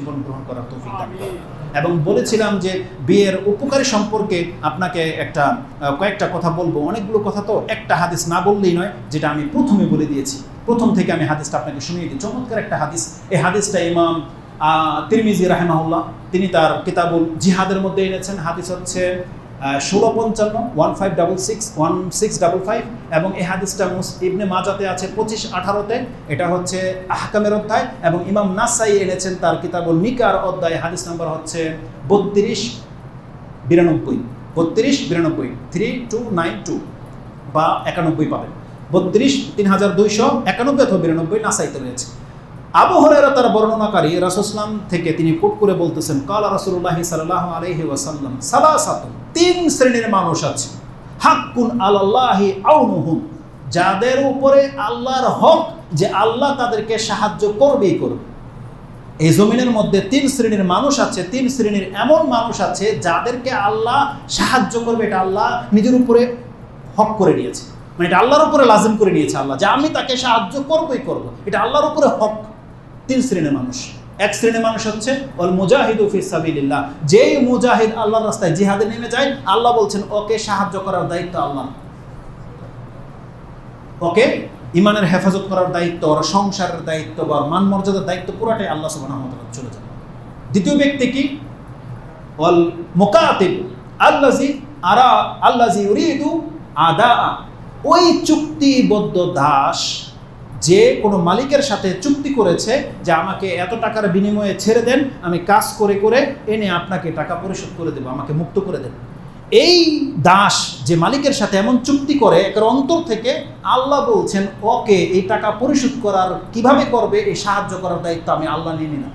জীবন গ্রহণ করার তৌফিক দান করেন। এবং বলেছিলাম যে বিয়ের উপকারী সম্পর্কে আপনাকে কয়েকটা কথা বলবো। অনেকগুলো কথা তো একটা হাদিস না বললেই নয়, যেটা আমি প্রথমে বলে দিয়েছি। প্রথম থেকে আমি হাদিসটা আপনাকে শুনিয়ে দিই। চমৎকার একটা হাদিস। এই হাদিসটা ইমাম তিরমিজি রাহিমাহুল্লাহ তিনি তার কিতাবুল জিহাদের মধ্যে এনেছেন। হাদিস হচ্ছে 1655 1566 এবং এই হাদিসটা ইবনে মাজাতে আছে 2518-তে। এটা হচ্ছে আহকামের অধ্যায়। এবং ইমাম নাসাই এনেছেন তার কিতাবুল নিকার অধ্যায়। হাদিস নাম্বার হচ্ছে 3292 3292 বা 91 পাবেন। 32,3291 অথবা 92 নাসাইতে রয়েছে। আবু হুরায়রা তার বর্ণনাকারী রাসূলুল্লাহ থেকে তিনি কোট করে বলতেছেন, কালা রাসূলুল্লাহ সাল্লাল্লাহু আলাইহি ওয়াসাল্লাম, সালাসাতুন, তিন শ্রেণীর মানুষ আছে, হাক্কুন আলাল্লাহি আউনুহুম, যাদের উপরে আল্লাহর হক যে আল্লাহ তাদেরকে সাহায্য করবেই করবে। এই জমিনের মধ্যে তিন শ্রেণীর মানুষ আছে, তিন শ্রেণীর এমন মানুষ আছে যাদেরকে আল্লাহ সাহায্য করবে। এটা আল্লাহ নিজের উপরে হক করে নিয়েছে, মানে এটা আল্লাহর উপরে লাজিম করে নিয়েছে আল্লাহ, যে আমি তাকে সাহায্য করবই করব। এটা আল্লাহর উপরে হক। তিন শ্রেণীর মানুষ। এক শ্রেণীর মানুষ হচ্ছে ওয়াল মুজাহিদু ফি সাবিলিল্লাহ, যেই মুজাহিদ আল্লাহর রাস্তায় জিহাদে নেমে যায়, আল্লাহ বলছেন ওকে সাহায্য করার দায়িত্ব আল্লাহ, ওকে ইমানের হেফাজত করার দায়িত্ব, ওর সংসারের দায়িত্ব বা মান মর্যাদার দায়িত্ব পুরোটাই আল্লাহ সুবহানাহু ওয়া তাআলা চলে যাবে। দ্বিতীয় ব্যক্তি কি? ওয়াল মুকাতিব আল্লাযী ইউরিদু আদা, ওই চুক্তিবদ্ধ দাস যে কোনো মালিকের সাথে চুক্তি করেছে যে আমাকে এত টাকার বিনিময়ে ছেড়ে দেন, আমি কাজ করে করে এনে আপনাকে টাকা পরিশোধ করে দেবো, আমাকে মুক্ত করে দেন। এই দাস যে মালিকের সাথে এমন চুক্তি করে একের অন্তর থেকে, আল্লাহ বলছেন ওকে এই টাকা পরিশোধ করার কিভাবে করবে এই সাহায্য করার দায়িত্ব আমি আল্লাহ নিয়ে নিলাম।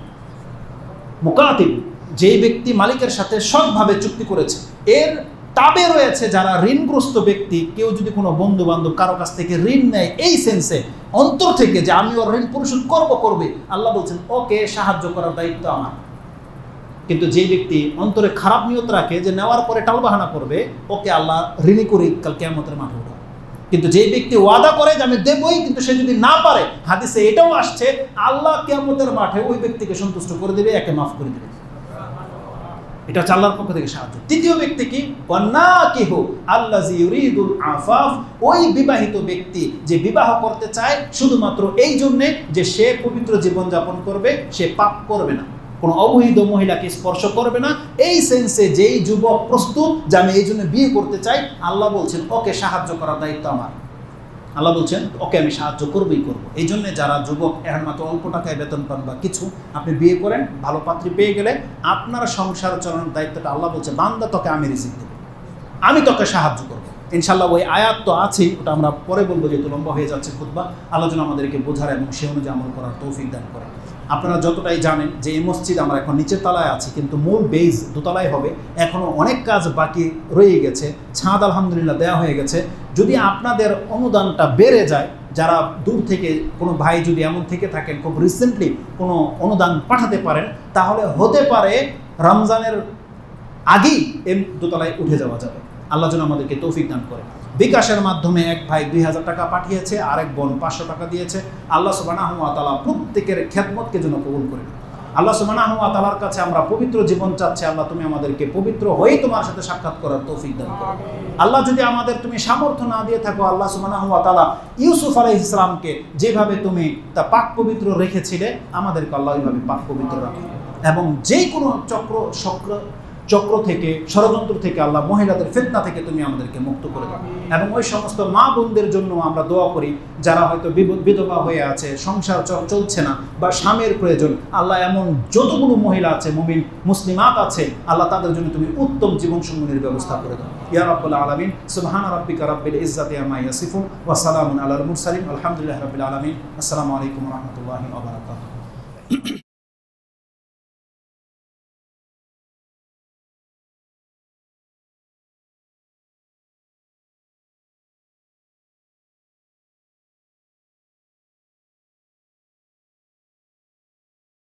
মুকাতিব, যেই ব্যক্তি মালিকের সাথে সৎভাবে চুক্তি করেছে। এর তাবে রয়েছে যারা ঋণগ্রস্ত ব্যক্তি, কেউ যদি কোনো বন্ধু বান্ধব কারো কাছ থেকে ঋণ নেয় এই সেন্সে অন্তর থেকে যে আমি ওর ঋণ পরিশোধ করবে, আল্লাহ বলছেন ওকে সাহায্য করার দায়িত্ব আমার। কিন্তু যে ব্যক্তি অন্তরে খারাপ নিয়ত রাখে যে নেওয়ার পরে টালবাহানা করবে, ওকে আল্লাহ ঋণী করে কাল কিয়ামতের মাঠে উঠাবে। কিন্তু যে ব্যক্তি ওয়াদা করে যে আমি দেবই, কিন্তু সে যদি না পারে, হাদিসে এটাও আসছে আল্লাহ কিয়ামতের মাঠে ওই ব্যক্তিকে সন্তুষ্ট করে দেবে, একে মাফ করে দেবে। এটা হচ্ছে আল্লাহর পক্ষ থেকে সাহায্য। তৃতীয় ব্যক্তি কি? ওয়ান্নাকিহু আল্লাযী ইউরিদুল আফাফ, ওই বিবাহিত ব্যক্তি যে বিবাহ করতে চায় শুধুমাত্র এই জন্যে যে সে পবিত্র জীবনযাপন করবে, সে পাপ করবে না, কোনো অবৈধ মহিলাকে স্পর্শ করবে না। এই সেন্সে যেই যুবক প্রস্তুত যে আমি এই জন্য বিয়ে করতে চাই, আল্লাহ বলছেন ওকে সাহায্য করার দায়িত্ব আমার। আল্লাহ বলছেন ওকে আমি সাহায্য করবই করবো। এই জন্যে যারা যুবক এখন মাত্র অল্প টাকায় বেতন পান বা কিছু, আপনি বিয়ে করেন, ভালো পাত্রী পেয়ে গেলে আপনার সংসার চালানোর দায়িত্বটা আল্লাহ বলছে বান্দা তোকে আমি রিজিক দেবো, আমি তোকে সাহায্য করবো। ইনশাল্লাহ ওই আয়াত তো আছেই, ওটা আমরা পরে বলবো, যেহেতু লম্বা হয়ে যাচ্ছে খুতবা। আল্লাহ যেন আমাদেরকে বোঝার এবং সে অনুযায়ী আমল করার তৌফিক দান করে। আপনারা যতটাই জানেন যে এই মসজিদ আমরা এখন নিচের তলায় আছি, কিন্তু মূল বেজ দোতলায় হবে। এখনও অনেক কাজ বাকি রয়ে গেছে। ছাদ আলহামদুলিল্লাহ দেওয়া হয়ে গেছে। যদি আপনাদের অনুদানটা বেড়ে যায়, যারা দূর থেকে কোনো ভাই যদি এমন থেকে থাকেন খুব রিসেন্টলি কোনো অনুদান পাঠাতে পারেন, তাহলে হতে পারে রমজানের আগেই এই দোতলায় উঠে যাওয়া যাবে। আল্লাহ যেন আমাদেরকে তৌফিক দান করে। বিকাশের মাধ্যমে এক ভাই 2000 টাকা পাঠিয়েছে, আরেক বোন 500 টাকা দিয়েছে। আল্লাহ সুবহানাহু ওয়া তাআলা প্রত্যেকের খেদমতকে যেন কবুল করে। আল্লাহ সুবহানাহু ওয়া তাআলার কাছে আমরা পবিত্র জীবন চাচ্ছি। আল্লাহ তুমি আমাদেরকে পবিত্র হয়ে তোমার সাথে সাক্ষাৎ করার তৌফিক দান করো। আল্লাহ যদি আমাদের তুমি সামর্থ্য না দিয়ে থাকো, আল্লাহ সুবহানাহু ওয়া তাআলা ইউসুফ আলাইহিস সালামকে যেভাবে তুমি তা পাক পবিত্র রেখেছিলে, আমাদেরকে আল্লাহ ওইভাবে পাক পবিত্র রাখো। এবং যে কোনো চক্র থেকে, ষড়যন্ত্র থেকে, আল্লাহ মহিলাদের ফিতনা থেকে তুমি আমাদেরকে মুক্ত করে দাও। এবং ওই সমস্ত মা বোনদের জন্য আমরা দোয়া করি যারা হয়তো বিধবা হয়ে আছে, সংসার চলছে না বা স্বামীর প্রয়োজন। আল্লাহ এমন যতগুলো মহিলা আছে, মুমিন মুসলিমাত আছে, আল্লাহ তাদের জন্য তুমি উত্তম জীবন সঙ্গীর ব্যবস্থা করে দাও। ইয়া রাব্বুল আলামিন, সুবহানা রাব্বিকা রাব্বিল ইজ্জাতি আম্মা ইয়াসিফুন ওয়া সালামুন আলাল মুরসালিন, আলহামদুলিল্লাহি রাব্বিল আলামিন। আসসালামু আলাইকুম ওয়া রাহমাতুল্লাহি ওয়া বারাকাতুহু।